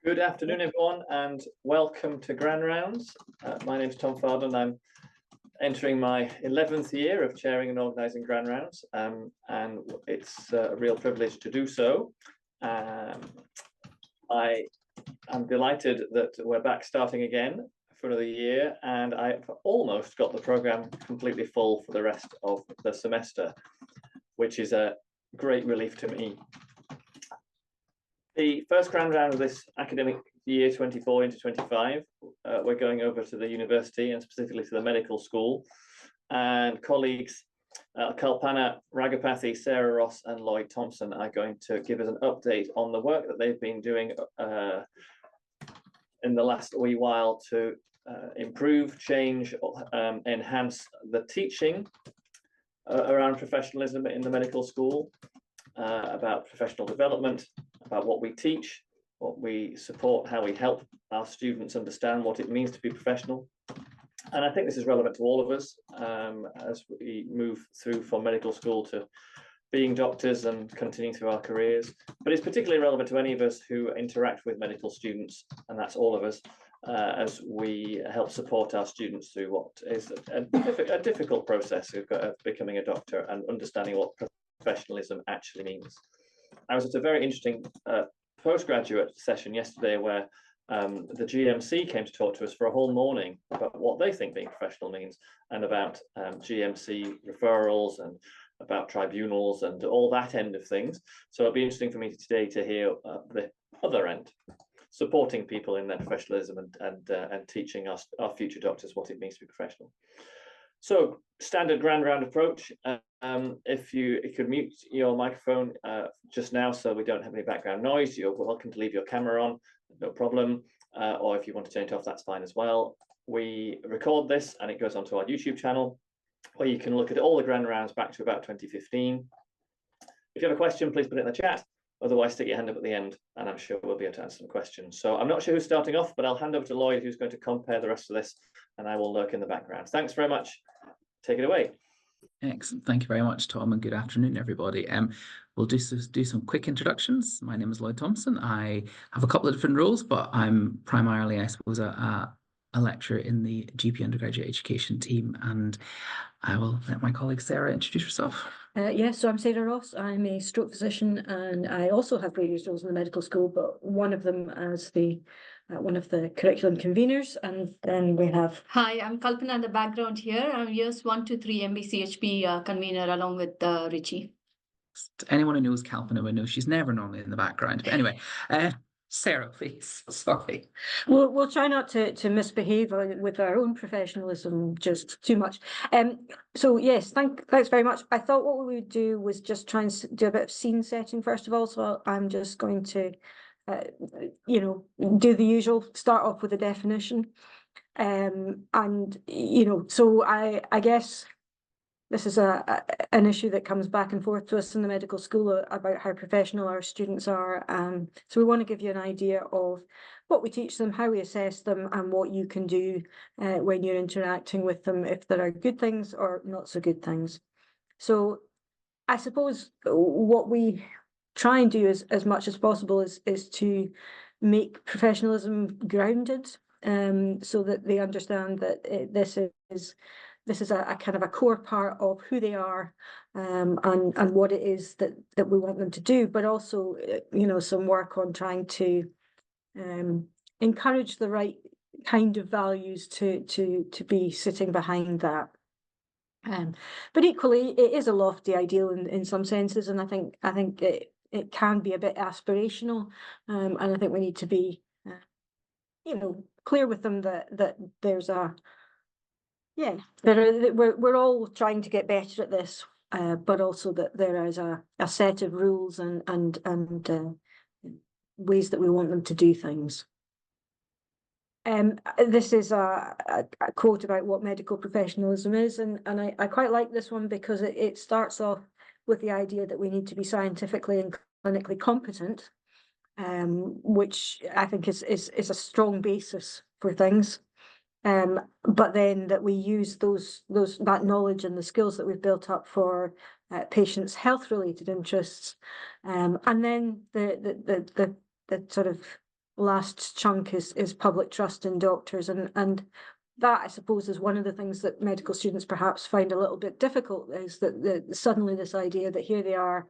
Good afternoon, everyone, and welcome to Grand Rounds. My name is Tom Farden. I'm entering my 11th year of chairing and organising Grand Rounds, and it's a real privilege to do so. I am delighted that we're back starting again for another year, and I've almost got the programme completely full for the rest of the semester, which is a great relief to me. The first Grand Round of this academic year 24 into 25, we're going over to the university and specifically to the medical school, and colleagues Kalpana Ragupathy, Sarah Ross and Lloyd Thompson are going to give us an update on the work that they've been doing in the last wee while to improve, change, enhance the teaching around professionalism in the medical school, about professional development, about what we teach, what we support, how we help our students understand what it means to be professional. And I think this is relevant to all of us as we move through from medical school to being doctors and continuing through our careers. But it's particularly relevant to any of us who interact with medical students, and that's all of us, as we help support our students through what is a difficult process of becoming a doctor and understanding what professionalism actually means. I was at a very interesting postgraduate session yesterday where the GMC came to talk to us for a whole morning about what they think being professional means, and about GMC referrals and about tribunals and all that end of things. So it'll be interesting for me today to hear the other end, supporting people in their professionalism and teaching our future doctors what it means to be professional. So, standard Grand Round approach. If you could mute your microphone just now so we don't have any background noise, you're welcome to leave your camera on, no problem. Or if you want to turn it off, that's fine as well. We record this and it goes onto our YouTube channel, where you can look at all the Grand Rounds back to about 2015. If you have a question, please put it in the chat. Otherwise, stick your hand up at the end, and I'm sure we'll be able to answer some questions. So I'm not sure who's starting off, but I'll hand over to Lloyd, who's going to compare the rest of this, and I will lurk in the background. Thanks very much. Take it away. Excellent. Thank you very much, Tom, and good afternoon, everybody. We'll do some quick introductions. My name is Lloyd Thompson. I have a couple of different roles, but I'm primarily, I suppose, a lecturer in the GP undergraduate education team, and I will let my colleague Sarah introduce herself. Yes, so I'm Sarah Ross. I'm a stroke physician, and I also have various roles in the medical school, but one of them as the one of the curriculum conveners. And then we have... Hi, I'm Kalpana in the background here. I'm years 1 to 3 MBCHP convener along with Richie. Anyone who knows Kalpana would know she's never normally in the background. But anyway, Sarah, please. Sorry. We'll try not to misbehave with our own professionalism just too much. So yes, thanks very much. I thought what we would do was just try and do a bit of scene setting first of all. So I'm just going to, do the usual, start off with a definition. So I guess this is an issue that comes back and forth to us in the medical school about how professional our students are. So we want to give you an idea of what we teach them, how we assess them, and what you can do when you're interacting with them, if there are good things or not so good things. So I suppose what we try and do as much as possible is to make professionalism grounded, so that they understand that this is a kind of a core part of who they are, and what it is that we want them to do, but also, some work on trying to encourage the right kind of values to be sitting behind that. But equally, it is a lofty ideal in some senses, and I think it can be a bit aspirational, and I think we need to be, clear with them that there's we're all trying to get better at this, but also that there is a set of rules and ways that we want them to do things. This is a quote about what medical professionalism is, and I quite like this one because it starts off with the idea that we need to be scientifically and clinically competent, which I think is a strong basis for things. But then that we use that knowledge and the skills that we've built up for patients' health-related interests, and then the sort of last chunk is public trust in doctors, and that, I suppose, is one of the things that medical students perhaps find a little bit difficult, is that suddenly this idea that here they are,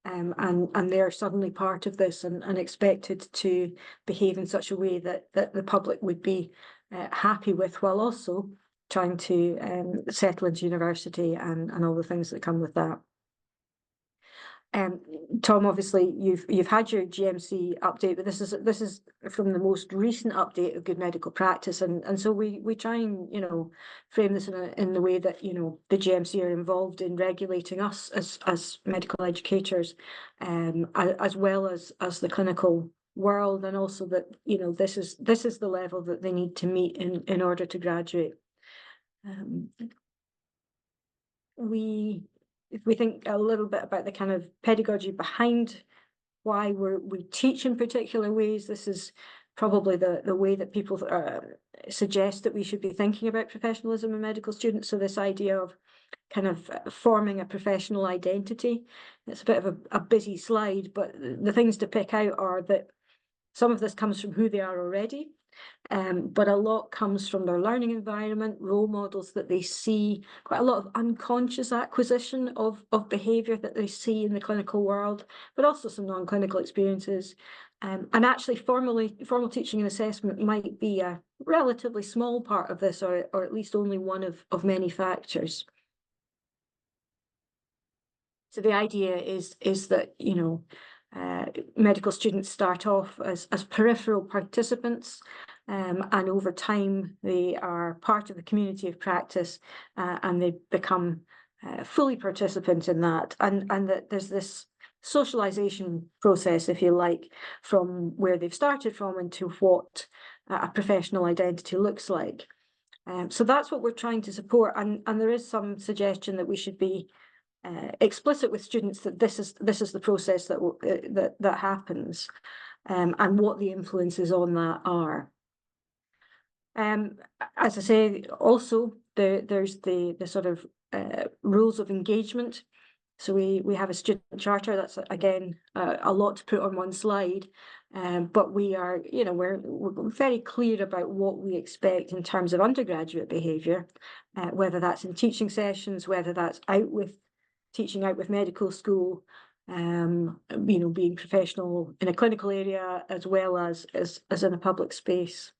and they're suddenly part of this and expected to behave in such a way that the public would be happy with, while also trying to settle into university and all the things that come with that. Tom, obviously you've had your GMC update, but this is from the most recent update of good medical practice, and so we try and frame this in the way that the GMC are involved in regulating us as medical educators, as well as the clinical world, and also that this is the level that they need to meet in order to graduate. If we think a little bit about the kind of pedagogy behind why we teach in particular ways, this is probably the way that people suggest that we should be thinking about professionalism in medical students. So this idea of kind of forming a professional identity. It's a bit of a busy slide, but the things to pick out are that some of this comes from who they are already, but a lot comes from their learning environment, role models that they see, quite a lot of unconscious acquisition of behaviour that they see in the clinical world, but also some non-clinical experiences. And actually formal teaching and assessment might be a relatively small part of this, or at least only one of many factors. So the idea is that, medical students start off as peripheral participants, and over time they are part of the community of practice, and they become fully participant in that, and that there's this socialization process, if you like, from where they've started from into what a professional identity looks like. So that's what we're trying to support, and there is some suggestion that we should be explicit with students that this is the process that happens, and what the influences on that are. As I say, also there's the sort of rules of engagement. So we have a student charter. That's again a lot to put on one slide, but we are we're very clear about what we expect in terms of undergraduate behaviour, whether that's in teaching sessions, whether that's teaching out with medical school, being professional in a clinical area as well as in a public space.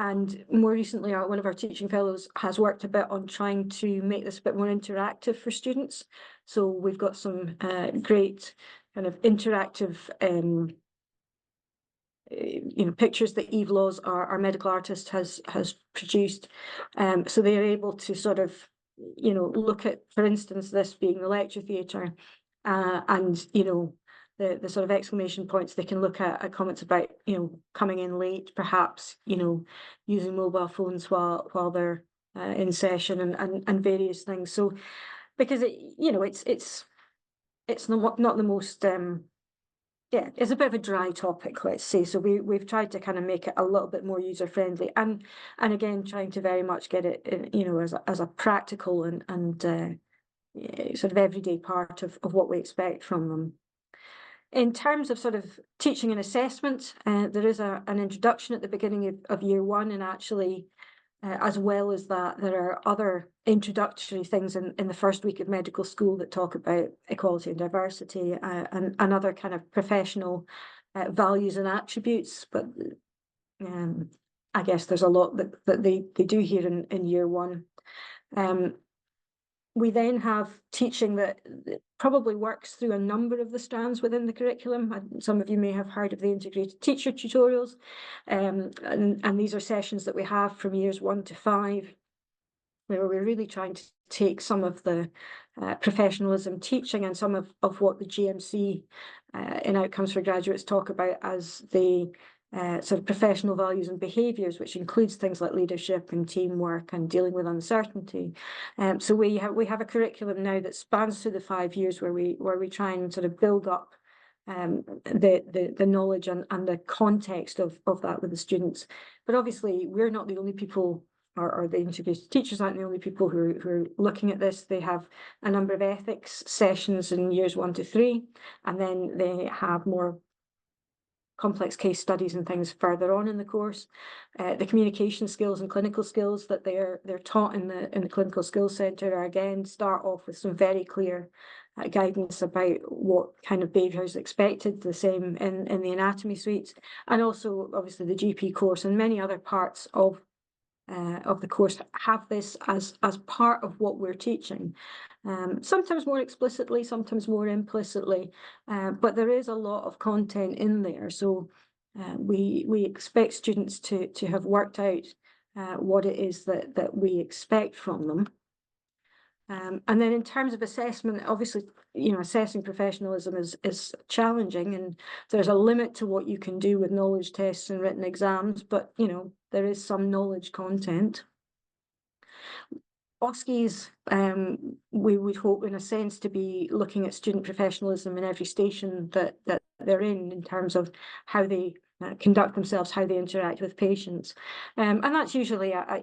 And more recently, one of our teaching fellows has worked a bit on trying to make this a bit more interactive for students. So we've got some great kind of interactive pictures that Eve Laws, our medical artist, has produced. So they are able to sort of look at, for instance, this being the lecture theatre, and the sort of exclamation points. They can look at comments about coming in late, perhaps using mobile phones while they're in session, and various things. So because it's not the most it's a bit of a dry topic, let's say. So we've tried to kind of make it a little bit more user friendly, and again trying to very much get it as a practical and sort of everyday part of what we expect from them. In terms of sort of teaching and assessment, there is an introduction at the beginning of year one, and actually as well as that, there are other introductory things in the first week of medical school that talk about equality and diversity, and other kind of professional values and attributes. But I guess there's a lot that they do here in year one. We then have teaching that probably works through a number of the strands within the curriculum. Some of you may have heard of the integrated teacher tutorials, and these are sessions that we have from years 1 to 5, where we're really trying to take some of the professionalism teaching and some of what the GMC in Outcomes for Graduates talk about as the sort of professional values and behaviours, which includes things like leadership and teamwork and dealing with uncertainty. So we have a curriculum now that spans through the 5 years, where we try and sort of build up the knowledge and the context of that with the students. But obviously we're not the only people, or the integrated teachers aren't the only people who are looking at this. They have a number of ethics sessions in years 1 to 3, and then they have more complex case studies and things further on in the course. The communication skills and clinical skills that they're taught in the Clinical Skills Centre are again start off with some very clear guidance about what kind of behaviour is expected, the same in the anatomy suites, and also obviously the GP course and many other parts of the course have this as part of what we're teaching. Sometimes more explicitly, sometimes more implicitly, but there is a lot of content in there. So we expect students to have worked out what it is that we expect from them. And then in terms of assessment, obviously, assessing professionalism is challenging, and there's a limit to what you can do with knowledge tests and written exams, but, there is some knowledge content. OSCEs, we would hope in a sense to be looking at student professionalism in every station that they're in terms of how they conduct themselves, how they interact with patients. And that's usually a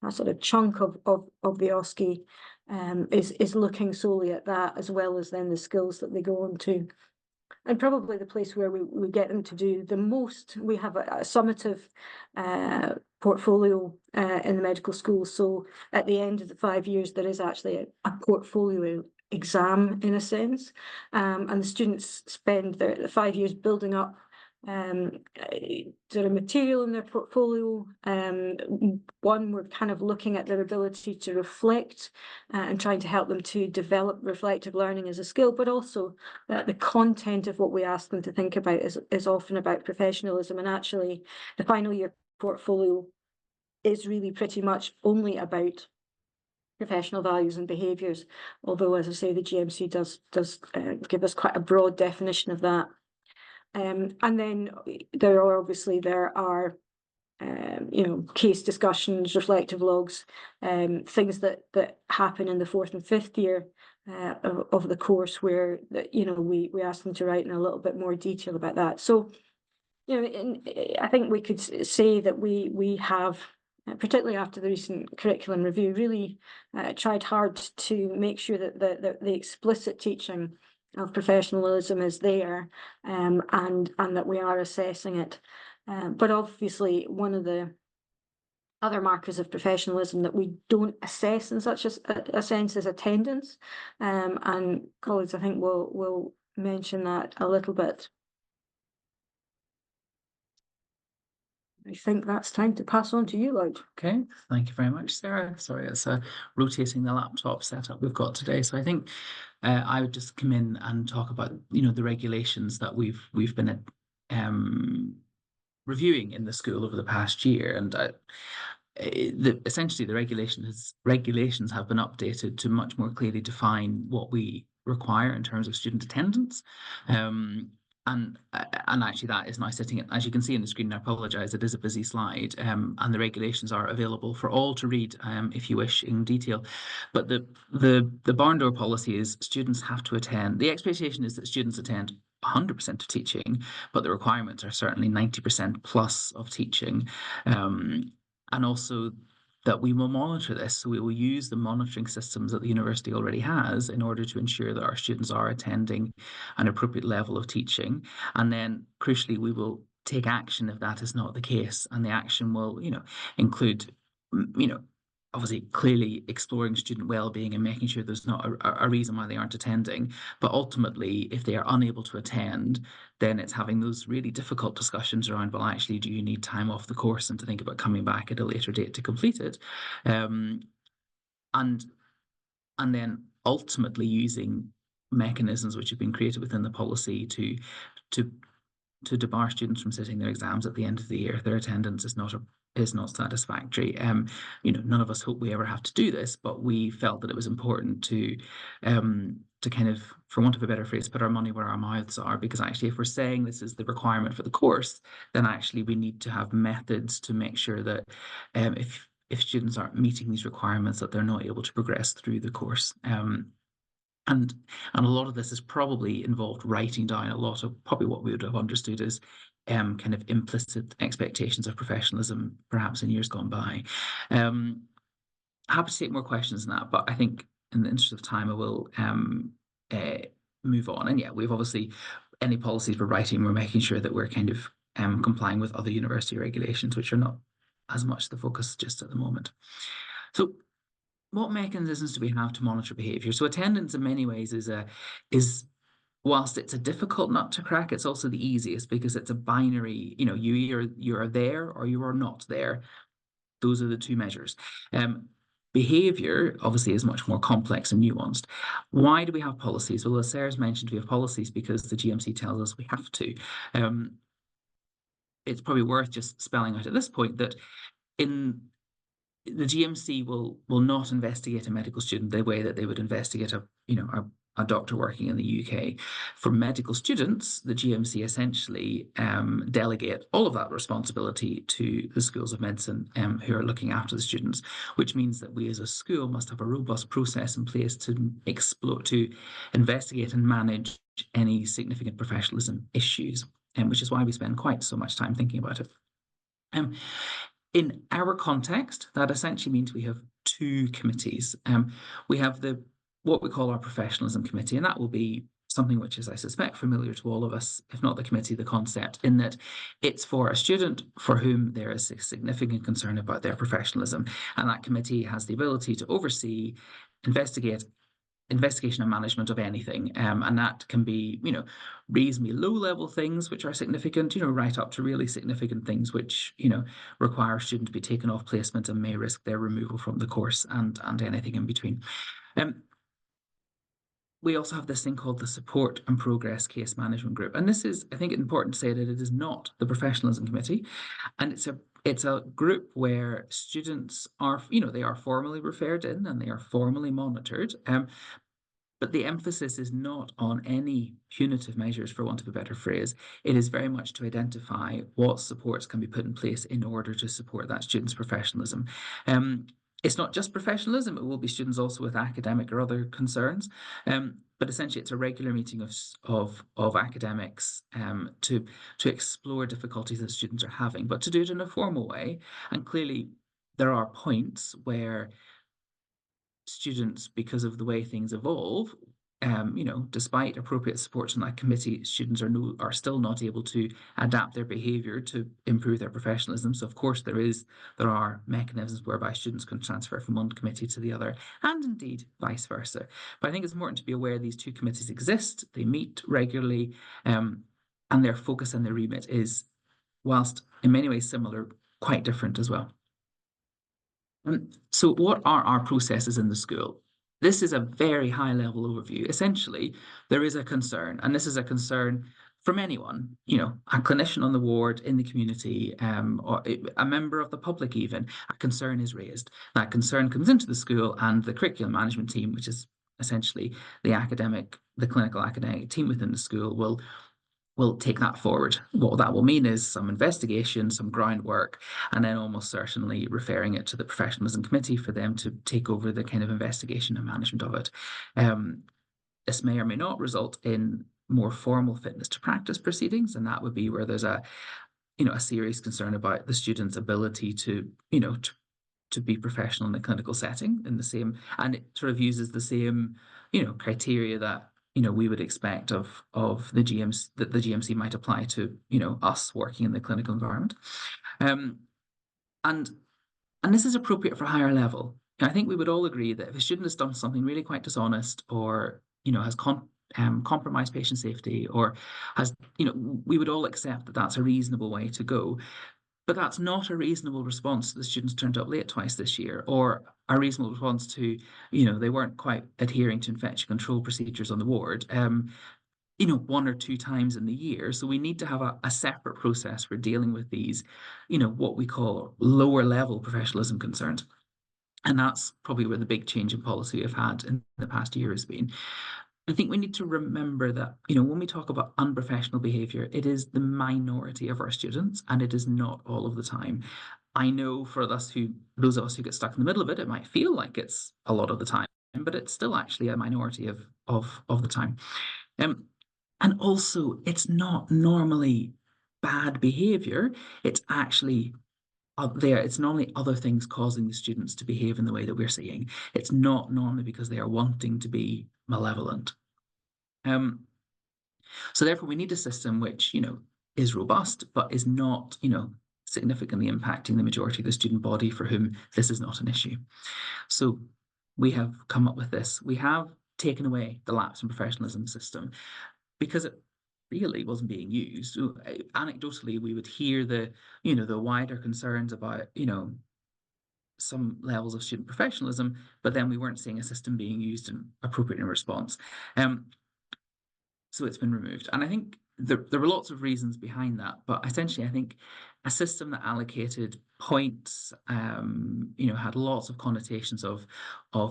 sort of chunk of the OSCE is looking solely at that, as well as then the skills that they go on to. And probably the place where we get them to do the most, we have a summative portfolio in the medical school. So at the end of the 5 years, there is actually a portfolio exam in a sense. And the students spend the 5 years building up sort of material in their portfolio. One, we're kind of looking at their ability to reflect and trying to help them to develop reflective learning as a skill, but also the content of what we ask them to think about is often about professionalism. And actually, the final year portfolio is really pretty much only about professional values and behaviours, although, as I say, the GMC does give us quite a broad definition of that. And then there are case discussions, reflective logs, things that happen in the 4th and 5th year of the course, where we ask them to write in a little bit more detail about that. So I think we could say that we have, particularly after the recent curriculum review, really tried hard to make sure that the explicit teaching of professionalism is there, and that we are assessing it. But obviously, one of the other markers of professionalism that we don't assess in such a sense is attendance. And colleagues, I think, will mention that a little bit. I think that's time to pass on to you, Lloyd. Okay, thank you very much, Sarah. Sorry, it's rotating the laptop setup we've got today. So I think I would just come in and talk about the regulations that we've been reviewing in the school over the past year, and essentially the regulations have been updated to much more clearly define what we require in terms of student attendance. And actually that is now sitting, as you can see on the screen, I apologise, it is a busy slide, and the regulations are available for all to read if you wish in detail. But the barn door policy is students have to attend. The expectation is that students attend 100% of teaching, but the requirements are certainly 90% plus of teaching. And also that we will monitor this. So we will use the monitoring systems that the university already has in order to ensure that our students are attending an appropriate level of teaching. And then crucially, we will take action if that is not the case. And the action will, include, obviously clearly exploring student well-being and making sure there's not a reason why they aren't attending. But ultimately, if they are unable to attend, then it's having those really difficult discussions around, well, actually, do you need time off the course and to think about coming back at a later date to complete it? And then ultimately using mechanisms which have been created within the policy to debar students from sitting their exams at the end of the year if their attendance is not satisfactory. None of us hope we ever have to do this, but we felt that it was important to kind of, for want of a better phrase, put our money where our mouths are, because actually if we're saying this is the requirement for the course, then actually we need to have methods to make sure that if students aren't meeting these requirements, that they're not able to progress through the course. And a lot of this is probably involved writing down a lot of probably what we would have understood as kind of implicit expectations of professionalism, perhaps in years gone by. Happy to take more questions than that, but I think in the interest of time, I will move on. And yeah, we've obviously any policies we're writing, we're making sure that we're kind of complying with other university regulations, which are not as much the focus just at the moment. So what mechanisms do we have to monitor behaviour? So attendance in many ways is whilst it's a difficult nut to crack, it's also the easiest because it's a binary, you know, you are there or you are not there. Those are the two measures. Behaviour obviously is much more complex and nuanced. Why do we have policies? Well, as Sarah's mentioned, we have policies because the GMC tells us we have to. It's probably worth just spelling out at this point that in the GMC will not investigate a medical student the way that they would investigate a doctor working in the UK. For medical students, the GMC essentially delegate all of that responsibility to the schools of medicine who are looking after the students, which means that we as a school must have a robust process in place to investigate and manage any significant professionalism issues, which is why we spend quite so much time thinking about it. In our context, that essentially means we have two committees. We have what we call our professionalism committee, and that will be something which is, I suspect, familiar to all of us, if not the committee, the concept, in that it's for a student for whom there is a significant concern about their professionalism. And that committee has the ability to oversee, investigation and management of anything, and that can be, you know, reasonably low-level things which are significant, you know, right up to really significant things which, you know, require a student to be taken off placement and may risk their removal from the course, and anything in between. We also have this thing called the Support and Progress Case Management Group, and this is, I think, important to say that it is not the Professionalism Committee, and it's a group where students are, you know, they are formally referred in and they are formally monitored. But the emphasis is not on any punitive measures, for want of a better phrase. It is very much to identify what supports can be put in place in order to support that student's professionalism. It's not just professionalism, it will be students also with academic or other concerns. But essentially it's a regular meeting of academics to explore difficulties that students are having, but to do it in a formal way. And clearly there are points where students, because of the way things evolve, you know, despite appropriate support from that committee, students are still not able to adapt their behaviour to improve their professionalism. So of course there are mechanisms whereby students can transfer from one committee to the other, and indeed vice versa. But I think it's important to be aware these two committees exist, they meet regularly, and their focus and their remit is, whilst in many ways similar, quite different as well. So what are our processes in the school? This is a very high level overview. Essentially, there is a concern, and this is a concern from anyone, you know, a clinician on the ward, in the community, or a member of the public even. A concern is raised. That concern comes into the school, and the curriculum management team, which is essentially the clinical academic team within the school, will take that forward. What that will mean is some investigation, some groundwork, and then almost certainly referring it to the Professionalism Committee for them to take over the kind of investigation and management of it. This may or may not result in more formal fitness to practice proceedings, and that would be where there's a serious concern about the student's ability to be professional in a clinical setting and it sort of uses the same, criteria that we would expect of the GMC, that the GMC might apply to, us working in the clinical environment. And this is appropriate for higher level. I think we would all agree that if a student has done something really quite dishonest, or, has compromised patient safety, or has, we would all accept that that's a reasonable way to go. But that's not a reasonable response to the students turned up late twice this year, or a reasonable response to, they weren't quite adhering to infection control procedures on the ward, 1 or 2 times in the year. So we need to have a separate process for dealing with these, what we call lower level professionalism concerns. And that's probably where the big change in policy we've had in the past year has been. I think we need to remember that, when we talk about unprofessional behaviour, it is the minority of our students, and it is not all of the time. I know for those of us who get stuck in the middle of it, it might feel like it's a lot of the time, but it's still actually a minority of the time. And also, it's not normally bad behaviour. It's actually it's normally other things causing the students to behave in the way that we're seeing. It's not normally because they are wanting to be malevolent. So therefore, we need a system which, is robust, but is not, significantly impacting the majority of the student body for whom this is not an issue. So we have come up with this. We have taken away the lapse in professionalism system because it really wasn't being used. Anecdotally, we would hear the wider concerns about, some levels of student professionalism, but then we weren't seeing a system being used and appropriate in response. So it's been removed. And I think there were lots of reasons behind that, but essentially I think a system that allocated points, had lots of connotations of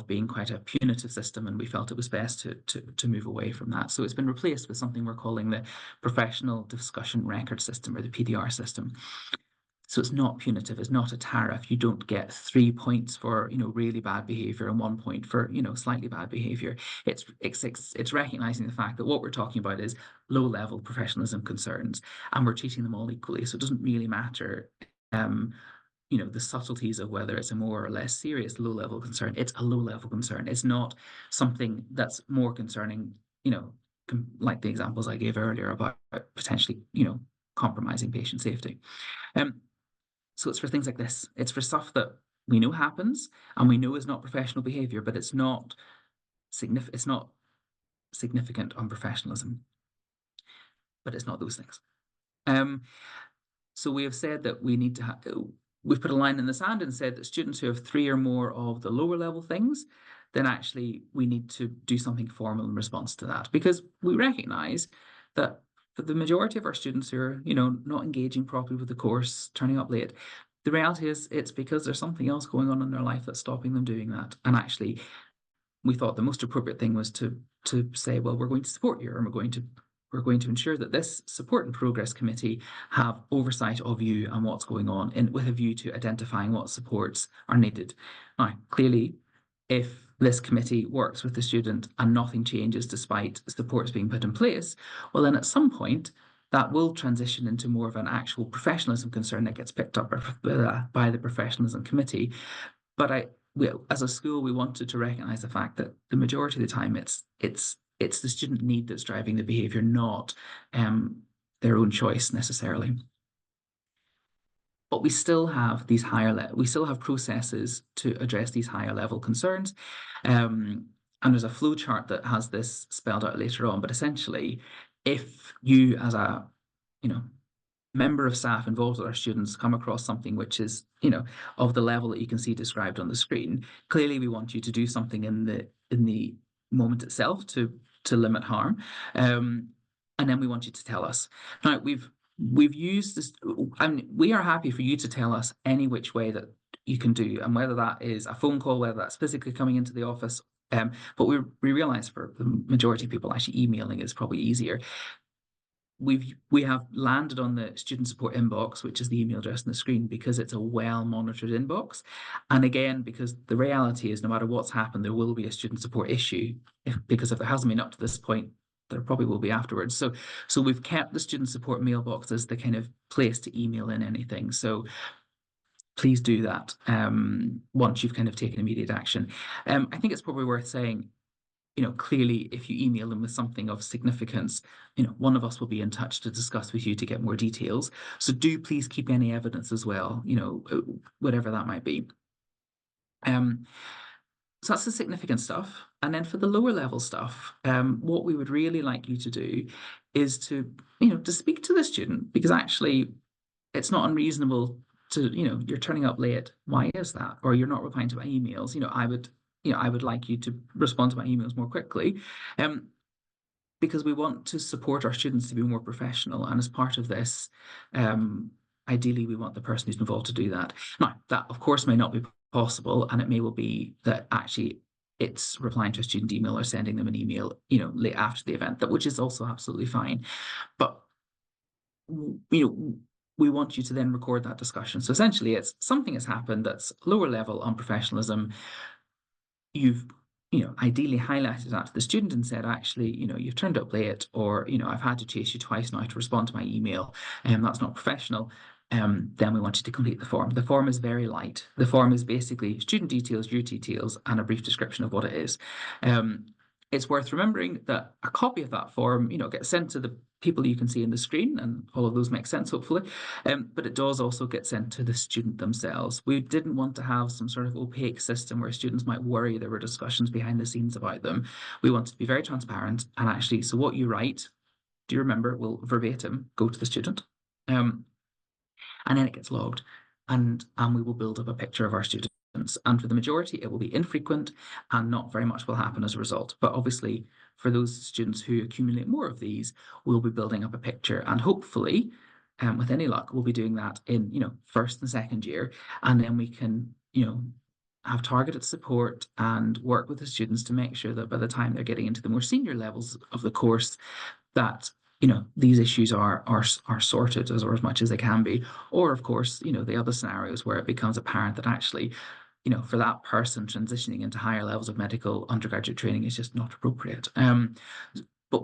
being quite a punitive system, and we felt it was best to move away from that. So it's been replaced with something we're calling the Professional Discussion Record System, or the PDR system. So it's not punitive, it's not a tariff. You don't get 3 points for, really bad behavior and 1 point for, slightly bad behavior. It's recognizing the fact that what we're talking about is low-level professionalism concerns, and we're treating them all equally. So it doesn't really matter, the subtleties of whether it's a more or less serious low-level concern. It's a low-level concern. It's not something that's more concerning, like the examples I gave earlier about potentially, compromising patient safety. So it's for things like this. It's for stuff that we know happens and we know is not professional behavior, but it's not significant on professionalism. But it's not those things. So we have said that we need to we've put a line in the sand and said that students who have 3 or more of the lower level things, then actually we need to do something formal in response to that, because we recognize that for the majority of our students who are, not engaging properly with the course, turning up late, the reality is it's because there's something else going on in their life that's stopping them doing that. And actually, we thought the most appropriate thing was to say, well, we're going to support you, and we're going to ensure that this support and progress committee have oversight of you and what's going on, with a view to identifying what supports are needed. Now, clearly, if this committee works with the student and nothing changes despite supports being put in place, well, then at some point that will transition into more of an actual professionalism concern that gets picked up by the professionalism committee. But as a school, we wanted to recognise the fact that the majority of the time it's the student need that's driving the behaviour, not their own choice necessarily. But we still have these we still have processes to address these higher level concerns. And there's a flow chart that has this spelled out later on. But essentially, if you as a, member of staff involved with our students come across something which is, of the level that you can see described on the screen, clearly we want you to do something in the moment itself to limit harm. And then we want you to tell us. Now, we've used this, and we are happy for you to tell us any which way that you can do, and whether that is a phone call, whether that's physically coming into the office. But we realize for the majority of people, actually emailing is probably easier. We have landed on the student support inbox, which is the email address on the screen, because it's a well-monitored inbox. And again, because the reality is no matter what's happened, there will be a student support issue, because if there hasn't been up to this point, there probably will be afterwards. So we've kept the student support mailbox as the kind of place to email in anything. So please do that once you've kind of taken immediate action. I think it's probably worth saying, clearly, if you email them with something of significance, one of us will be in touch to discuss with you to get more details. So do please keep any evidence as well, whatever that might be. So that's the significant stuff. And then for the lower level stuff, what we would really like you to do is to speak to the student, because actually it's not unreasonable to, you're turning up late. Why is that? Or you're not replying to my emails. I would like you to respond to my emails more quickly, because we want to support our students to be more professional. And as part of this, ideally, we want the person who's involved to do that. Now, that, of course, may not be possible, and it may well be that actually it's replying to a student email or sending them an email, late after the event, which is also absolutely fine. But, we want you to then record that discussion. So essentially, it's something has happened that's lower level on professionalism. You've ideally highlighted that to the student and said, actually, you've turned up late, or, I've had to chase you twice now to respond to my email, and that's not professional. Then we want you to complete the form. The form is very light. The form is basically student details, your details, and a brief description of what it is. It's worth remembering that a copy of that form, gets sent to the people you can see in the screen, and all of those make sense, hopefully. But it does also get sent to the student themselves. We didn't want to have some sort of opaque system where students might worry there were discussions behind the scenes about them. We wanted to be very transparent, and actually, so what you write, do you remember, will verbatim go to the student. And then it gets logged, and we will build up a picture of our students. And for the majority, it will be infrequent, and not very much will happen as a result. But obviously, for those students who accumulate more of these, we'll be building up a picture, and hopefully, with any luck, we'll be doing that in first and second year, and then we can have targeted support and work with the students to make sure that by the time they're getting into the more senior levels of the course, that these issues are sorted as much as they can be. Or of course, the other scenarios where it becomes apparent that actually, for that person transitioning into higher levels of medical undergraduate training is just not appropriate. But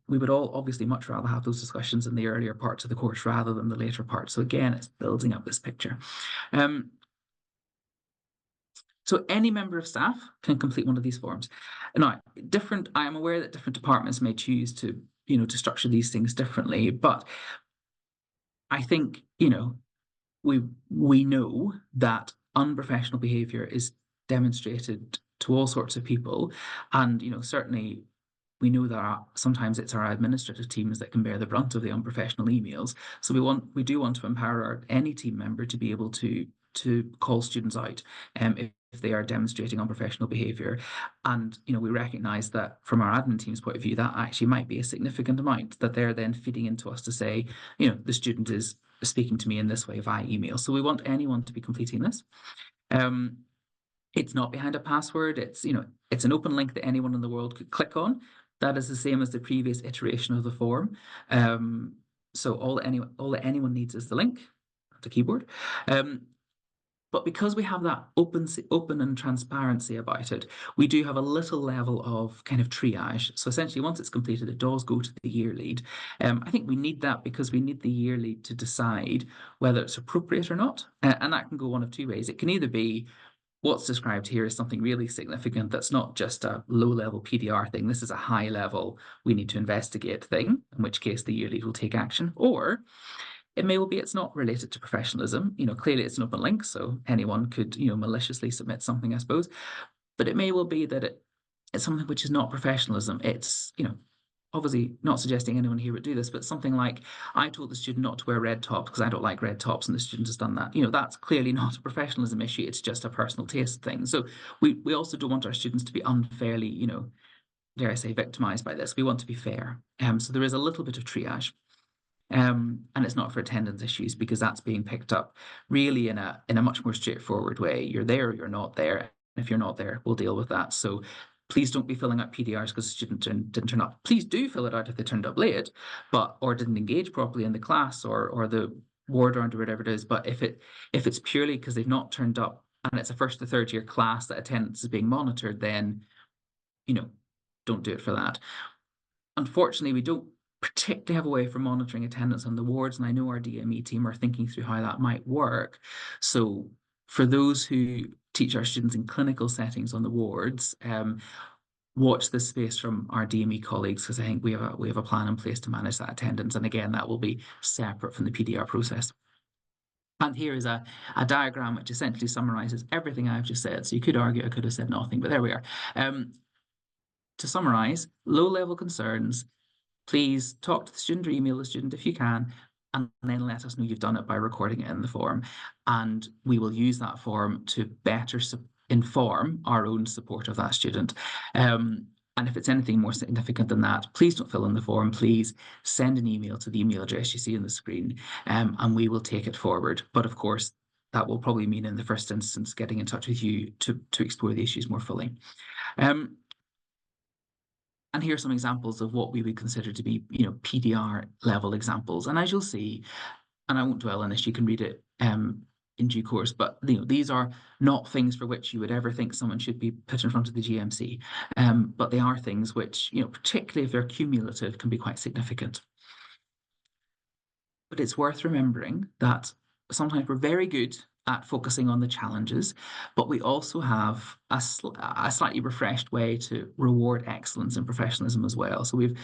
we would all obviously much rather have those discussions in the earlier parts of the course rather than the later parts. So again, it's building up this picture. So any member of staff can complete one of these forms. Now, I am aware that different departments may choose to structure these things differently, but I think, we know that unprofessional behavior is demonstrated to all sorts of people. And, certainly we know that sometimes it's our administrative teams that can bear the brunt of the unprofessional emails. So we do want to empower any team member to be able to call students out if they are demonstrating unprofessional behavior. And we recognize that from our admin team's point of view, that actually might be a significant amount that they're then feeding into us to say, the student is speaking to me in this way via email. So we want anyone to be completing this. It's not behind a password. It's an open link that anyone in the world could click on. That is the same as the previous iteration of the form. So all that anyone needs is the link, the keyboard. But because we have that open and transparency about it, we do have a little level of kind of triage. So essentially, once it's completed, it does go to the year lead. I think we need that because we need the year lead to decide whether it's appropriate or not. And that can go one of two ways. It can either be what's described here is something really significant that's not just a low-level PDR thing. This is a high-level, we need to investigate thing, in which case the year lead will take action. Or it may well be it's not related to professionalism. Clearly it's an open link, so anyone could, maliciously submit something, I suppose. But it may well be that it's something which is not professionalism. It's, obviously not suggesting anyone here would do this, but something like, I told the student not to wear red tops because I don't like red tops, and the student has done that. That's clearly not a professionalism issue. It's just a personal taste thing. So we also don't want our students to be unfairly, dare I say, victimized by this. We want to be fair. So there is a little bit of triage. And it's not for attendance issues because that's being picked up really in a much more straightforward way. You're there or you're not there. And if you're not there, we'll deal with that. So please don't be filling out PDRs because the student didn't turn up. Please do fill it out if they turned up late, or didn't engage properly in the class or the ward round or whatever it is. But if it's purely because they've not turned up and it's a first to third year class that attendance is being monitored, then don't do it for that. Unfortunately, we don't particularly have a way for monitoring attendance on the wards, and I know our DME team are thinking through how that might work. So for those who teach our students in clinical settings on the wards, watch this space from our DME colleagues, because I think we have a plan in place to manage that attendance, and again that will be separate from the PDR process. And here is a diagram which essentially summarizes everything I've just said. So you could argue I could have said nothing, but there we are. To summarize, low-level concerns, please talk to the student or email the student if you can, and then let us know you've done it by recording it in the form. And we will use that form to better inform our own support of that student. And if it's anything more significant than that, please don't fill in the form. Please send an email to the email address you see on the screen, and we will take it forward. But of course, that will probably mean in the first instance getting in touch with you to explore the issues more fully. And here are some examples of what we would consider to be, PDR level examples. And as you'll see, and I won't dwell on this, you can read it in due course, but these are not things for which you would ever think someone should be put in front of the GMC. But they are things which, particularly if they're cumulative, can be quite significant. But it's worth remembering that sometimes we're very good at focusing on the challenges, but we also have a slightly refreshed way to reward excellence and professionalism as well. So we've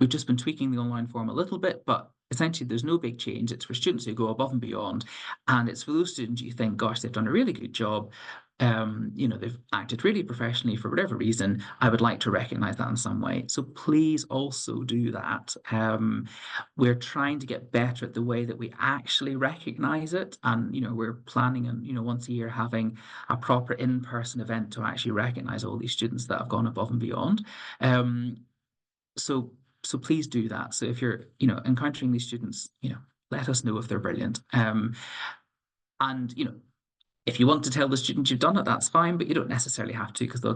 just been tweaking the online form a little bit, but essentially there's no big change. It's for students who go above and beyond, and it's for those students you think, gosh, they've done a really good job. They've acted really professionally for whatever reason. I would like to recognize that in some way. So please also do that. We're trying to get better at the way that we actually recognize it. And, we're planning on, once a year having a proper in-person event to actually recognize all these students that have gone above and beyond. So please do that. So if you're, encountering these students, let us know if they're brilliant. And, if you want to tell the student you've done it, that's fine, but you don't necessarily have to, because they'll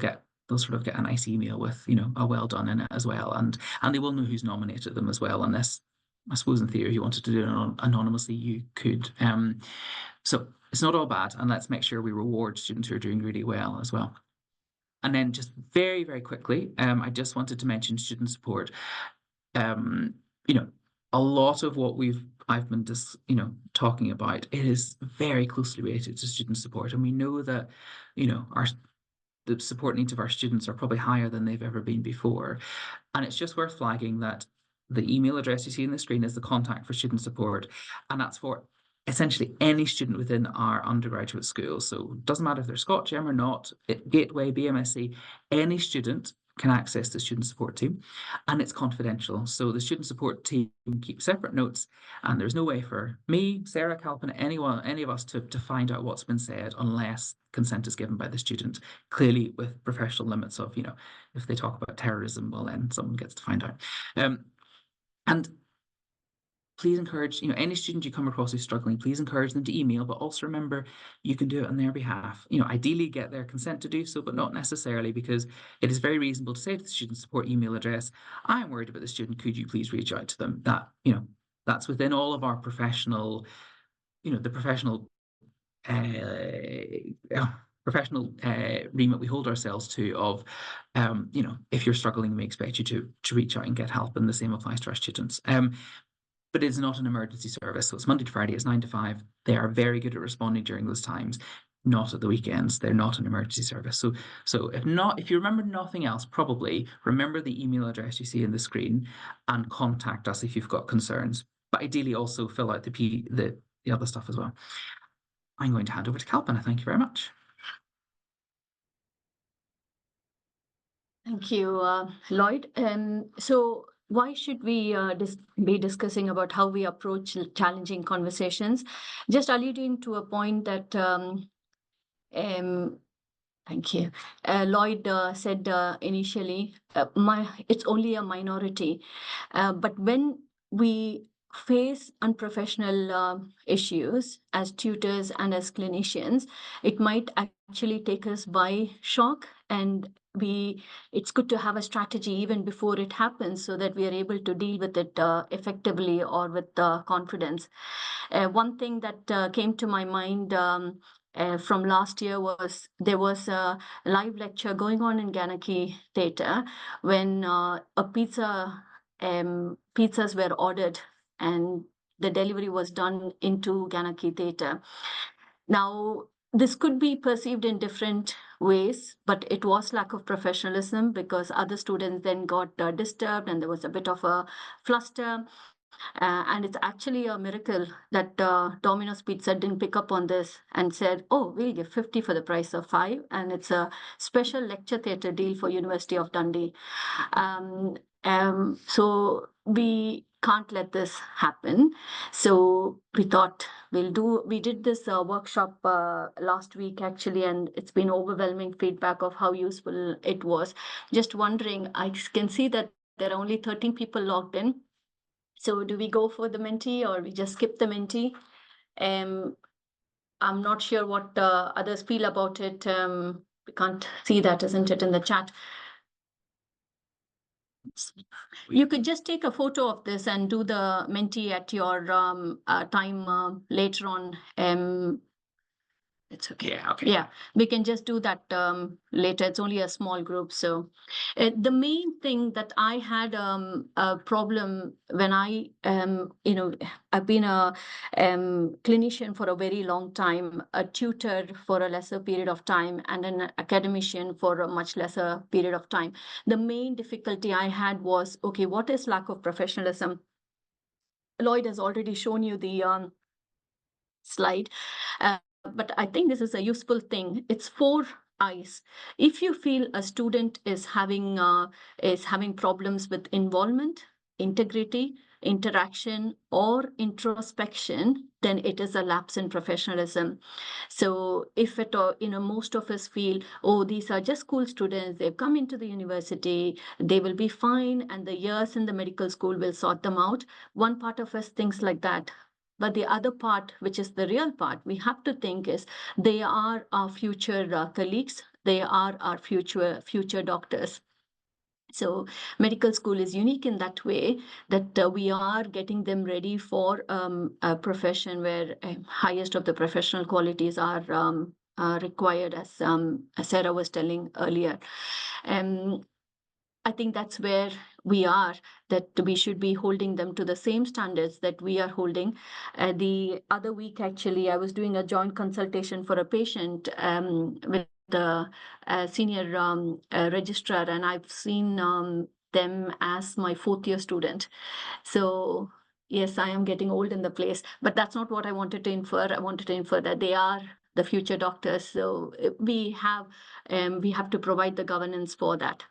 sort of get a nice email with, a well done in it as well. And they will know who's nominated them as well, unless, I suppose in theory, you wanted to do it anonymously, you could. So it's not all bad, and let's make sure we reward students who are doing really well as well. And then just very, very quickly, I just wanted to mention student support. A lot of what I've been just, talking about, it is very closely related to student support. And we know that, the support needs of our students are probably higher than they've ever been before. And it's just worth flagging that the email address you see on the screen is the contact for student support. And that's for essentially any student within our undergraduate school. So it doesn't matter if they're ScotGem or not, Gateway, BMSc, any student can access the student support team, and it's confidential. So the student support team keeps separate notes, and there's no way for me, Sarah, Kalpana, any of us to find out what's been said unless consent is given by the student, clearly with professional limits of, if they talk about terrorism, well, then someone gets to find out. And please encourage, any student you come across who's struggling, please encourage them to email, but also remember you can do it on their behalf. Ideally get their consent to do so, but not necessarily, because it is very reasonable to say to the student support email address, I'm worried about the student, could you please reach out to them? That, that's within all of our professional, the professional remit we hold ourselves to of, if you're struggling, we expect you to reach out and get help, and the same applies to our students. But it's not an emergency service. So it's Monday to Friday, it's 9 to 5. They are very good at responding during those times, not at the weekends. They're not an emergency service. So if you remember nothing else, probably remember the email address you see in the screen and contact us if you've got concerns. But ideally also fill out the other stuff as well. I'm going to hand over to Kalpana. Thank you very much. Thank you, Lloyd. So why should we be discussing about how we approach challenging conversations? Just alluding to a point that, thank you, Lloyd said initially, it's only a minority. But when we face unprofessional issues as tutors and as clinicians, it might actually take us by shock, and it's good to have a strategy even before it happens so that we are able to deal with it effectively or with confidence. One thing that came to my mind from last year was there was a live lecture going on in Ganaki Theatre when pizzas were ordered and the delivery was done into Ganaki Theatre. Now, this could be perceived in different ways, but it was lack of professionalism because other students then got disturbed and there was a bit of a fluster. And it's actually a miracle that Domino's Pizza didn't pick up on this and said, oh, we'll give 50 for the price of 5. And it's a special lecture theatre deal for University of Dundee. So we can't let this happen. So we thought we did this workshop last week actually, and it's been overwhelming feedback of how useful it was. Just wondering, I can see that there are only 13 people logged in. So do we go for the Menti or we just skip the Menti? I'm not sure what others feel about it. We can't see that, isn't it, in the chat? You could just take a photo of this and do the Menti at your time later on. It's okay. Yeah, okay. Yeah, we can just do that later. It's only a small group. So the main thing that I had a problem when I've been a clinician for a very long time, a tutor for a lesser period of time, and an academician for a much lesser period of time. The main difficulty I had was, okay, what is lack of professionalism? Lloyd has already shown you the slide. But I think this is a useful thing. It's 4 I's. If you feel a student is having problems with involvement, integrity, interaction, or introspection, then it is a lapse in professionalism. So if at all, most of us feel, oh, these are just school students, they've come into the university, they will be fine, and the years in the medical school will sort them out. One part of us thinks like that. But the other part, which is the real part, we have to think is they are our future colleagues. They are our future doctors. So medical school is unique in that way that we are getting them ready for a profession where highest of the professional qualities are required, as Sarah was telling earlier. I think that's where we are, that we should be holding them to the same standards that we are holding. The other week, actually, I was doing a joint consultation for a patient with the senior registrar, and I've seen them as my 4th-year student. So yes, I am getting old in the place, but that's not what I wanted to infer. I wanted to infer that they are the future doctors. So we have to provide the governance for that.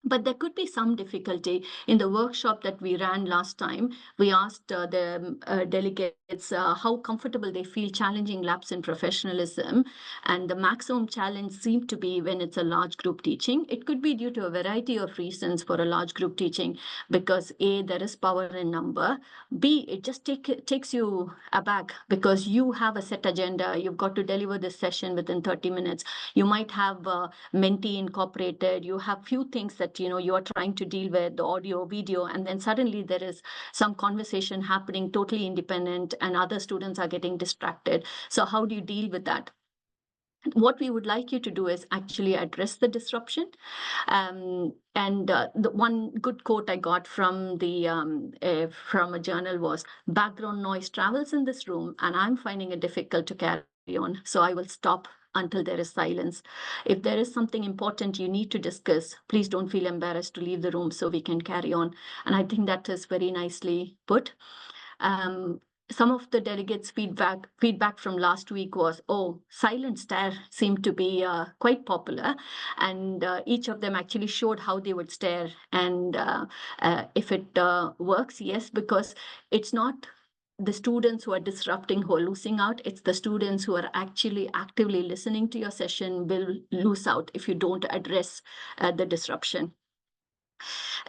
But there could be some difficulty. In the workshop that we ran last time, we asked the delegates how comfortable they feel challenging lapse in professionalism. And the maximum challenge seemed to be when it's a large group teaching. It could be due to a variety of reasons for a large group teaching, because A, there is power in number. B, it just takes you aback because you have a set agenda. You've got to deliver this session within 30 minutes. You might have mentee incorporated. You have few things that you are trying to deal with, the audio, video, and then suddenly there is some conversation happening totally independent and other students are getting distracted. So how do you deal with that? What we would like you to do is actually address the disruption. The one good quote I got from from a journal was, background noise travels in this room and I'm finding it difficult to carry on. So I will stop until there is silence. If there is something important you need to discuss, please don't feel embarrassed to leave the room so we can carry on. And I think that is very nicely put. Some of the delegates' feedback from last week was, oh, silent stare seemed to be quite popular. And each of them actually showed how they would stare. And if it works, yes, because it's not the students who are disrupting who are losing out. It's the students who are actually actively listening to your session will lose out if you don't address the disruption.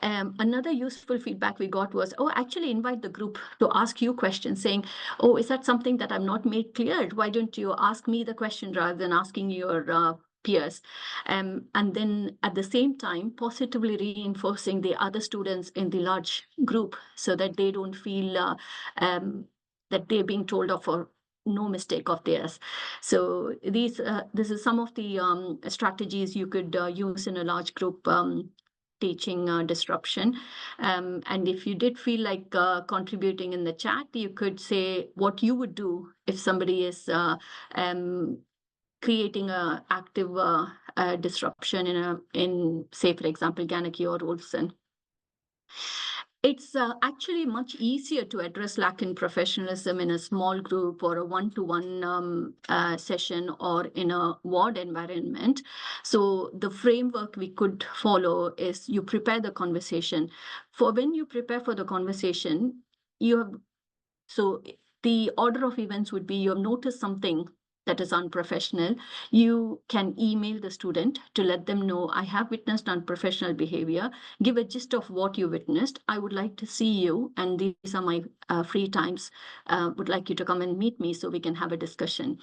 Another useful feedback we got was, oh, actually invite the group to ask you questions, saying, oh, is that something that I'm not made clear? Why don't you ask me the question rather than asking your peers? And then at the same time, positively reinforcing the other students in the large group so that they don't feel that they're being told off for no mistake of theirs. So this is some of the strategies you could use in a large group teaching disruption. And if you did feel like contributing in the chat, you could say what you would do if somebody is creating an active disruption in, say, for example, Ganaki or Olson. It's actually much easier to address lack in professionalism in a small group or a one-to-one session or in a ward environment. So the framework we could follow is you prepare the conversation. For when you prepare for the conversation, so the order of events would be you have noticed something that is unprofessional. You can email the student to let them know, I have witnessed unprofessional behavior. Give a gist of what you witnessed. I would like to see you, and these are my free times. Would like you to come and meet me so we can have a discussion.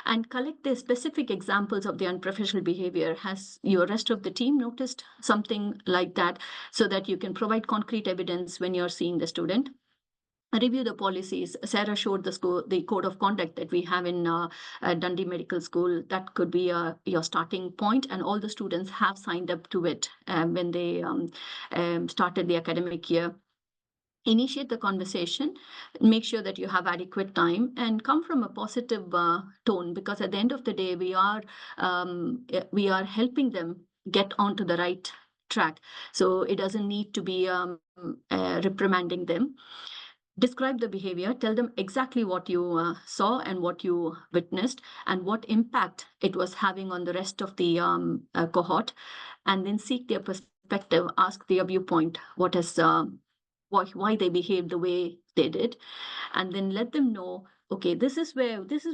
And collect the specific examples of the unprofessional behavior. Has your rest of the team noticed something like that, so that you can provide concrete evidence when you're seeing the student? review the policies. Sarah showed the code of conduct that we have in Dundee Medical School. That could be your starting point, and all the students have signed up to it when they started the academic year. Initiate the conversation, make sure that you have adequate time, and come from a positive tone, because at the end of the day, we are helping them get onto the right track. So it doesn't need to be reprimanding them. Describe the behavior, tell them exactly what you saw and what you witnessed and what impact it was having on the rest of the cohort, and then seek their perspective, ask their viewpoint, what has why they behaved the way they did, and then let them know, okay, this is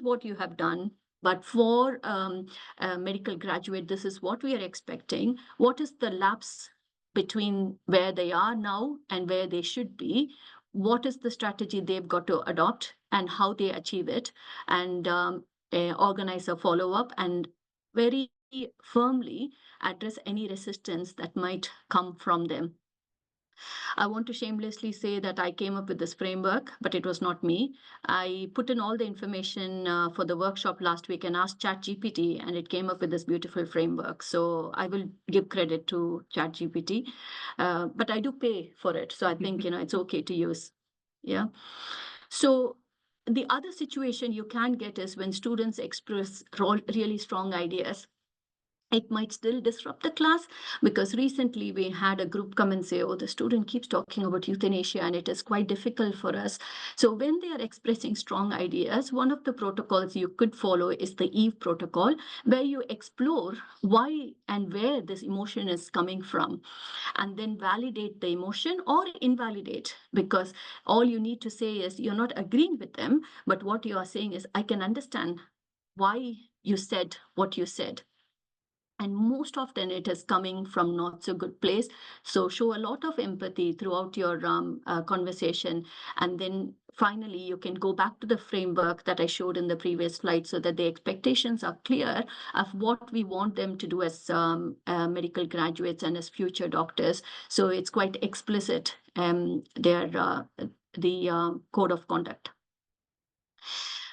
what you have done, but for a medical graduate, this is what we are expecting. What is the lapse between where they are now and where they should be? What is the strategy they've got to adopt and how they achieve it, and organize a follow-up and very firmly address any resistance that might come from them. I want to shamelessly say that I came up with this framework, but it was not me. I put in all the information for the workshop last week and asked ChatGPT, and it came up with this beautiful framework. So I will give credit to ChatGPT, but I do pay for it. So I think, it's okay to use. Yeah. So the other situation you can get is when students express really strong ideas. It might still disrupt the class, because recently we had a group come and say, oh, the student keeps talking about euthanasia and it is quite difficult for us. So when they are expressing strong ideas, one of the protocols you could follow is the EVE protocol, where you explore why and where this emotion is coming from, and then validate the emotion or invalidate, because all you need to say is you're not agreeing with them, but what you are saying is, I can understand why you said what you said. And most often it is coming from not so good place. So show a lot of empathy throughout your conversation. And then finally, you can go back to the framework that I showed in the previous slide, so that the expectations are clear of what we want them to do as medical graduates and as future doctors. So it's quite explicit, the code of conduct.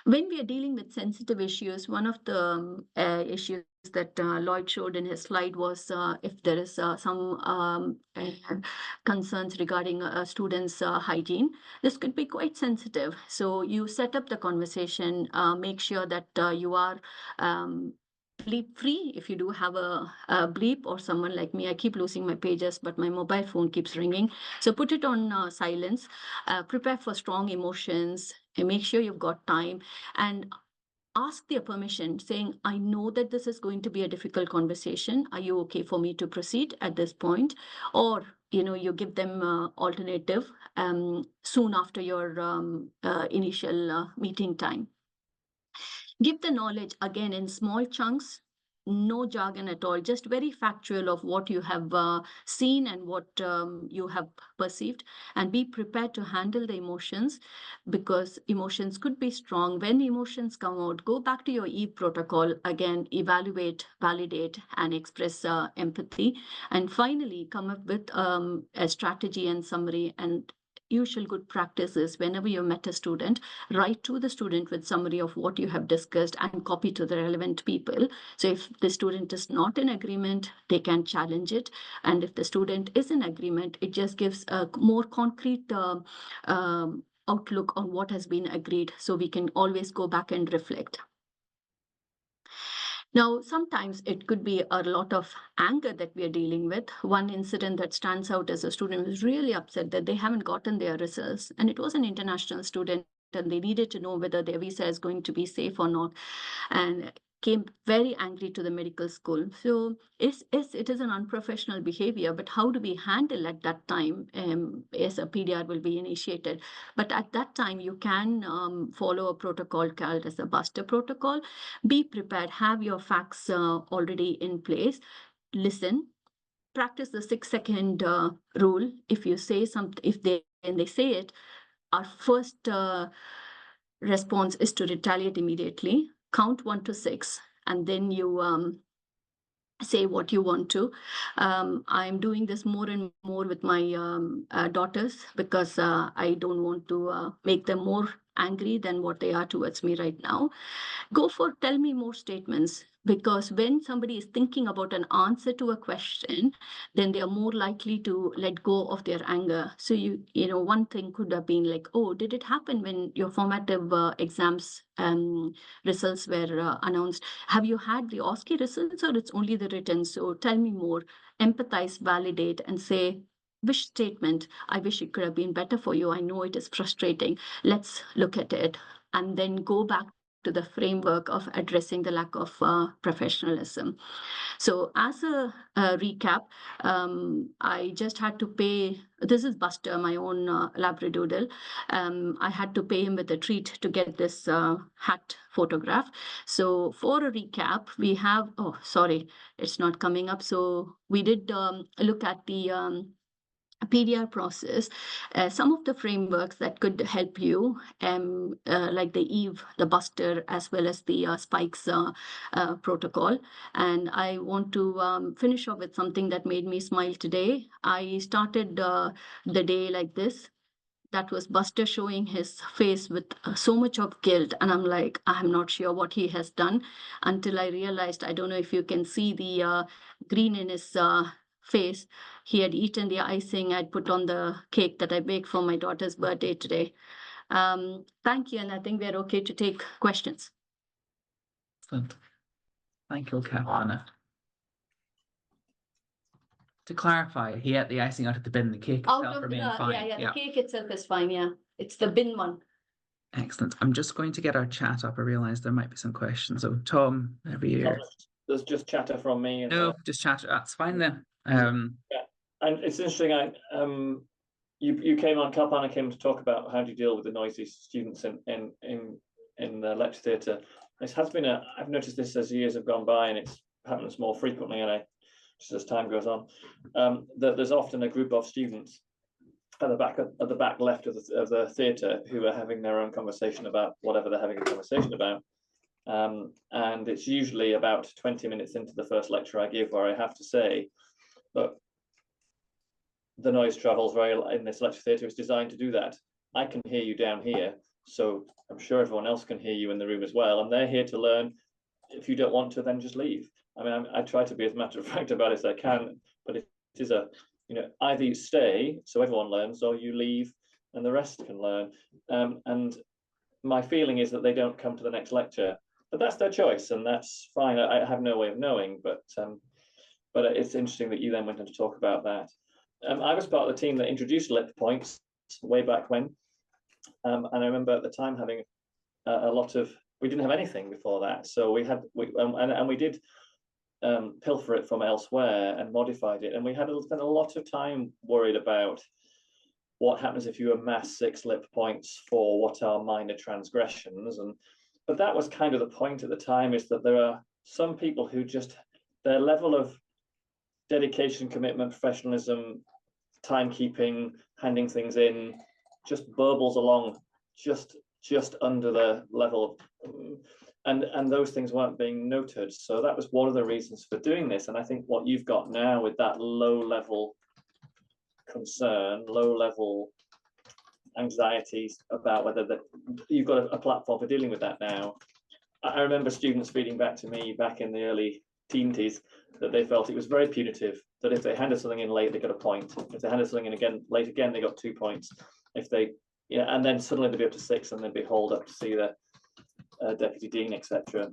When we are dealing with sensitive issues, one of the issues that Lloyd showed in his slide was if there is some concerns regarding a student's hygiene. This could be quite sensitive. So you set up the conversation, make sure that you are bleep free. If you do have a bleep, or someone like me, I keep losing my pages, but my mobile phone keeps ringing. So put it on silence, prepare for strong emotions, and make sure you've got time, and ask their permission, saying, I know that this is going to be a difficult conversation. Are you okay for me to proceed at this point? Or, you give them alternative soon after your initial meeting time. Give the knowledge again in small chunks, no jargon at all, just very factual of what you have seen and what you have perceived, and be prepared to handle the emotions, because emotions could be strong. When emotions come out, go back to your EVE protocol again, evaluate, validate, and express empathy. And finally, come up with a strategy and summary. And usual good practice is, whenever you met a student, write to the student with summary of what you have discussed and copy to the relevant people. So if the student is not in agreement, they can challenge it. And if the student is in agreement, it just gives a more concrete outlook on what has been agreed. So we can always go back and reflect. Now, sometimes it could be a lot of anger that we are dealing with. One incident that stands out is a student was really upset that they haven't gotten their results, and it was an international student, and they needed to know whether their visa is going to be safe or not, and came very angry to the medical school. So it is an unprofessional behavior, but how do we handle at that time? Yes, a PDR will be initiated, but at that time you can follow a protocol called as a Buster protocol. Be prepared, have your facts already in place, listen, practice the 6-second rule. If you say something, and they say it, our first response is to retaliate immediately. Count 1 to 6, and then you say what you want to. I'm doing this more and more with my daughters because I don't want to make them more angry than what they are towards me right now. Go for tell me more statements, because when somebody is thinking about an answer to a question, then they are more likely to let go of their anger. So you know, one thing could have been like, oh, did it happen when your formative exams results were announced? Have you had the OSCE results, or it's only the written? So tell me more, empathize, validate, and say, wish statement, I wish it could have been better for you. I know it is frustrating. Let's look at it. And then go back to the framework of addressing the lack of professionalism. So as a recap, I just had to pay, this is Buster, my own Labradoodle. I had to pay him with a treat to get this hat photograph. So for a recap, we have, oh, sorry, it's not coming up. So we did look at the PDR process, some of the frameworks that could help you, like the Eve, the Buster, as well as the Spikes protocol. And I want to finish off with something that made me smile today. I started the day like this. That was Buster showing his face with so much of guilt. And I'm like, I'm not sure what he has done, until I realized, I don't know if you can see the green in his face. He had eaten the icing I'd put on the cake that I baked for my daughter's birthday today. Thank you. And I think we're okay to take questions. Excellent. Thank you, Kalpana. To clarify, he ate the icing out of the bin. The cake itself remained fine. The cake itself is fine. Yeah, it's the bin one. Excellent. I'm just going to get our chat up. I realise there might be some questions. So, Tom, over here. There's just chatter from me. No, just chatter. That's fine then. Yeah, and it's interesting. You came on. Kalpana came to talk about how do you deal with the noisy students in the lecture theatre. This has been I've noticed this as years have gone by, and it happens more frequently, and just as time goes on, that there's often a group of students at the back left of the theatre who are having their own conversation about whatever they're having a conversation about. And it's usually about 20 minutes into the first lecture I give where I have to say, look, the noise travels in this lecture theatre is designed to do that. I can hear you down here, so I'm sure everyone else can hear you in the room as well, and they're here to learn. If you don't want to, then just leave. I mean, I try to be as matter of fact about it as I can, but it is either you stay so everyone learns, or you leave and the rest can learn. And my feeling is that they don't come to the next lecture, but that's their choice, and that's fine. I have no way of knowing, but it's interesting that you then went on to talk about that. I was part of the team that introduced lip points way back when, and I remember at the time having a lot of. We didn't have anything before that, so we did pilfer it from elsewhere and modified it, and we had spent a lot of time worried about what happens if you amass 6 lip points for what are minor transgressions. But that was kind of the point at the time, is that there are some people who just, their level of dedication, commitment, professionalism, timekeeping, handing things in, just burbles along just under the level of, and those things weren't being noted. So that was one of the reasons for doing this. And I think what you've got now with that low level concern, low level anxieties about whether you've got a platform for dealing with that now. I remember students feeding back to me back in the early teens that they felt it was very punitive, that if they handed something in late, they got a point. If they handed something in again late again, they got 2 points. If they, and then suddenly they'd be up to 6, and they'd be hauled up to see the deputy dean, etc.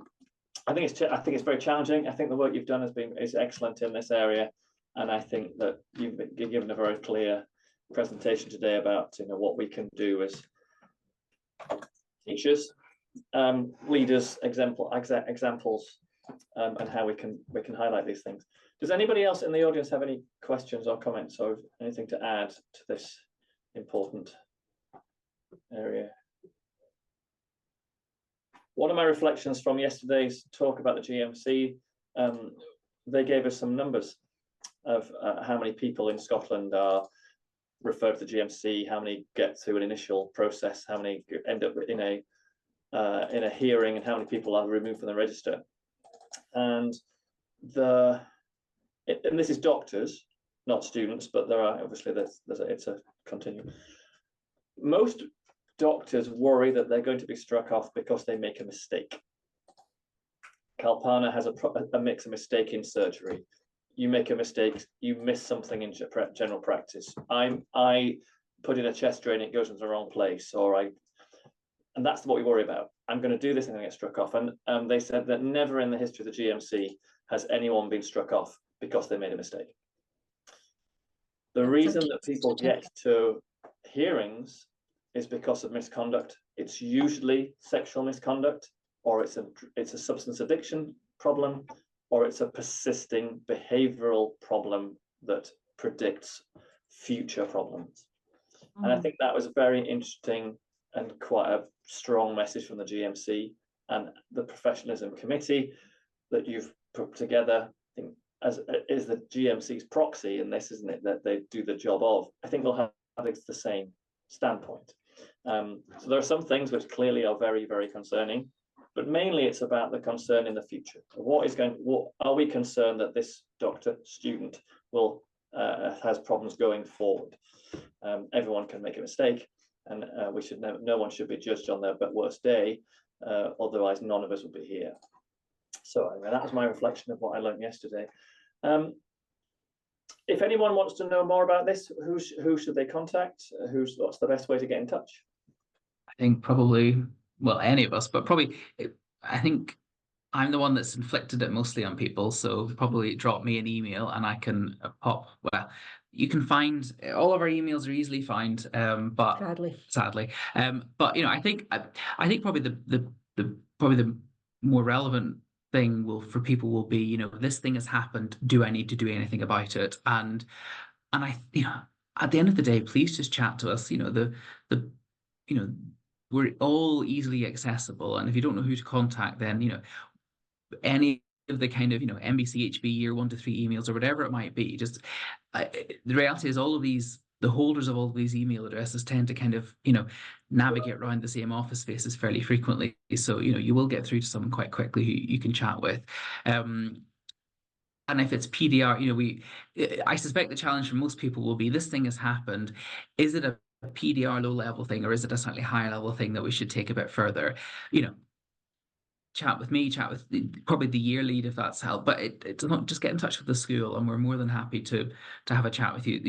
I think it's very challenging. I think the work you've done is excellent in this area, and I think that you've given a very clear presentation today about what we can do as teachers, leaders, examples, and how we can highlight these things. Does anybody else in the audience have any questions or comments or anything to add to this important area? One of my reflections from yesterday's talk about the GMC, they gave us some numbers of how many people in Scotland are referred to the GMC, how many get through an initial process, how many end up in a hearing, and how many people are removed from the register. And the and this is doctors, not students, but there are obviously it's a continuum. Most doctors worry that they're going to be struck off because they make a mistake. Kalpana makes a mistake in surgery. You make a mistake, you miss something in general practice. I put in a chest drain, it goes into the wrong place, and that's what we worry about. I'm going to do this and I'm going to get struck off. And they said that never in the history of the GMC has anyone been struck off because they made a mistake. The reason that people get to hearings is because of misconduct. It's usually sexual misconduct, or it's a substance addiction problem, or it's a persisting behavioral problem that predicts future problems. And I think that was a very interesting and quite a strong message from the GMC and the professionalism committee that you've put together. I think as is the GMC's proxy in this, isn't it, that they do the job of. I think they'll have the same standpoint. So there are some things which clearly are very, very concerning, but mainly it's about the concern in the future. What are we concerned that this doctor student will has problems going forward? Everyone can make a mistake, and no one should be judged on their worst day. Otherwise, none of us will be here. So that was my reflection of what I learned yesterday. If anyone wants to know more about this, who should they contact? What's the best way to get in touch? I think probably, well, any of us, but probably, I think I'm the one that's inflicted it mostly on people. So probably drop me an email and I can well, you can find, all of our emails are easily found, but sadly. But, I think probably the more relevant thing for people will be, this thing has happened. Do I need to do anything about it? And I, at the end of the day, please just chat to us. We're all easily accessible, and if you don't know who to contact, then any of the kind of MBCHB year 1 to 3 emails or whatever it might be. Just the reality is, the holders of all of these email addresses tend to kind of navigate around the same office spaces fairly frequently. So you will get through to someone quite quickly who you can chat with. And if it's PDR, I suspect the challenge for most people will be, this thing has happened. Is it a PDR low level thing, or is it a slightly higher level thing that we should take a bit further? Chat with me, chat with probably the year lead if that's helped. But it's not, just get in touch with the school, and we're more than happy to have a chat with you.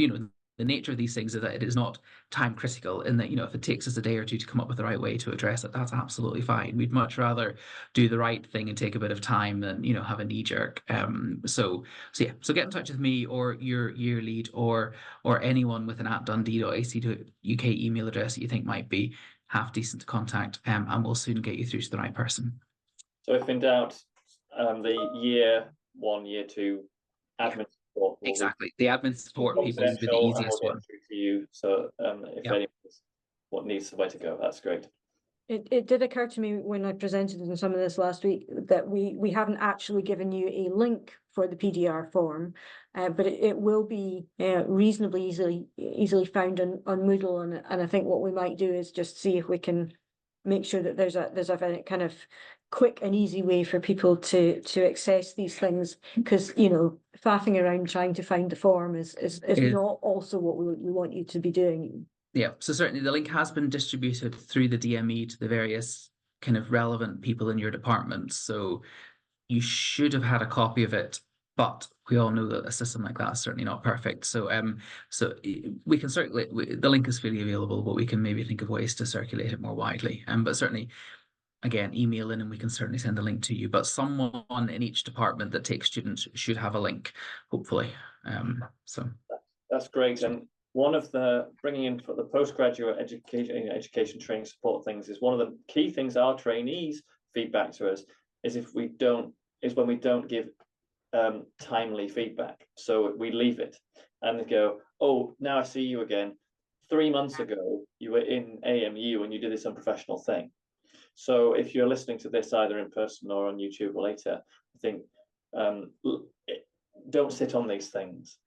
The nature of these things is that it is not time critical, in that if it takes us a day or two to come up with the right way to address it, that's absolutely fine. We'd much rather do the right thing and take a bit of time than have a knee jerk. So get in touch with me or your year lead or anyone with an @dundee.ac.uk email address that you think might be half decent to contact, and we'll soon get you through to the right person. So if in doubt, the year 1, year 2 admin support. Exactly. The admin support people will be the easiest one. To you. So if anyone what needs the way to go, that's great. It did occur to me when I presented in some of this last week that we haven't actually given you a link for the PDR form, but it will be reasonably easily found on Moodle, and I think what we might do is just see if we can make sure that there's a kind of quick and easy way for people to access these things, because faffing around trying to find the form is not also what we want you to be doing. Yeah, so certainly the link has been distributed through the DME to the various kind of relevant people in your department, so you should have had a copy of it, but we all know that a system like that is certainly not perfect. So so we can the link is freely available, but we can maybe think of ways to circulate it more widely. But certainly, again, email in and we can certainly send a link to you. But someone in each department that takes students should have a link, hopefully. So that's great. And one of the bringing in for the postgraduate education training support things is one of the key things our trainees feedback to us is when we don't give timely feedback. So we leave it and they go, oh, now I see you again. 3 months ago, you were in AMU and you did this unprofessional thing. So if you're listening to this either in person or on YouTube or later, I think don't sit on these things.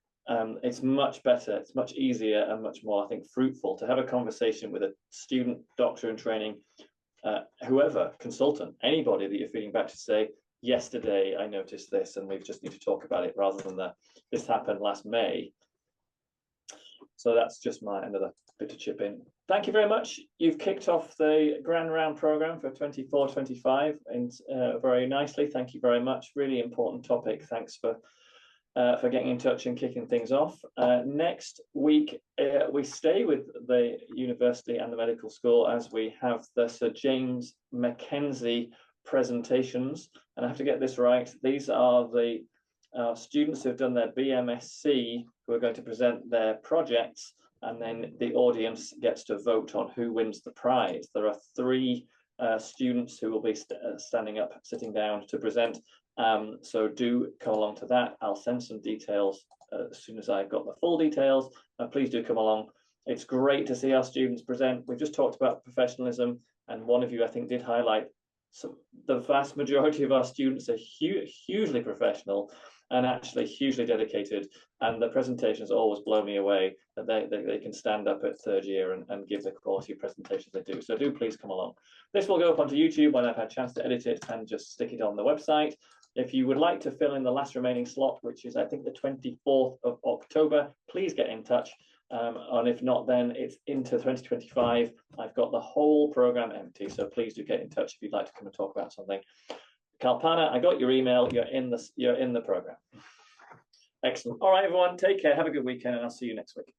It's much better, it's much easier and much more, I think, fruitful to have a conversation with a student, doctor in training, whoever, consultant, anybody that you're feeding back to say, yesterday I noticed this and we just need to talk about it, rather than this happened last May. So that's just another bit to chip in. Thank you very much. You've kicked off the Grand Round programme for 24-25 and very nicely. Thank you very much. Really important topic. Thanks for getting in touch and kicking things off. Next week, we stay with the university and the medical school as we have the Sir James Mackenzie presentations. And I have to get this right. These are the students who've done their BMSc who are going to present their projects, and then the audience gets to vote on who wins the prize. There are 3 students who will be sitting down to present. So do come along to that. I'll send some details as soon as I've got the full details. Please do come along. It's great to see our students present. We've just talked about professionalism, and one of you, I think, did highlight the vast majority of our students are hugely professional and actually hugely dedicated, and the presentations always blow me away that they can stand up at 3rd year and give the quality presentations they do. So do please come along. This will go up onto YouTube when I've had a chance to edit it and just stick it on the website. If you would like to fill in the last remaining slot, which is I think the 24th of October, please get in touch. And if not, then it's into 2025. I've got the whole program empty, so please do get in touch if you'd like to come and talk about something. Kalpana, I got your email. You're in the program. Excellent. All right, everyone, take care. Have a good weekend, and I'll see you next week.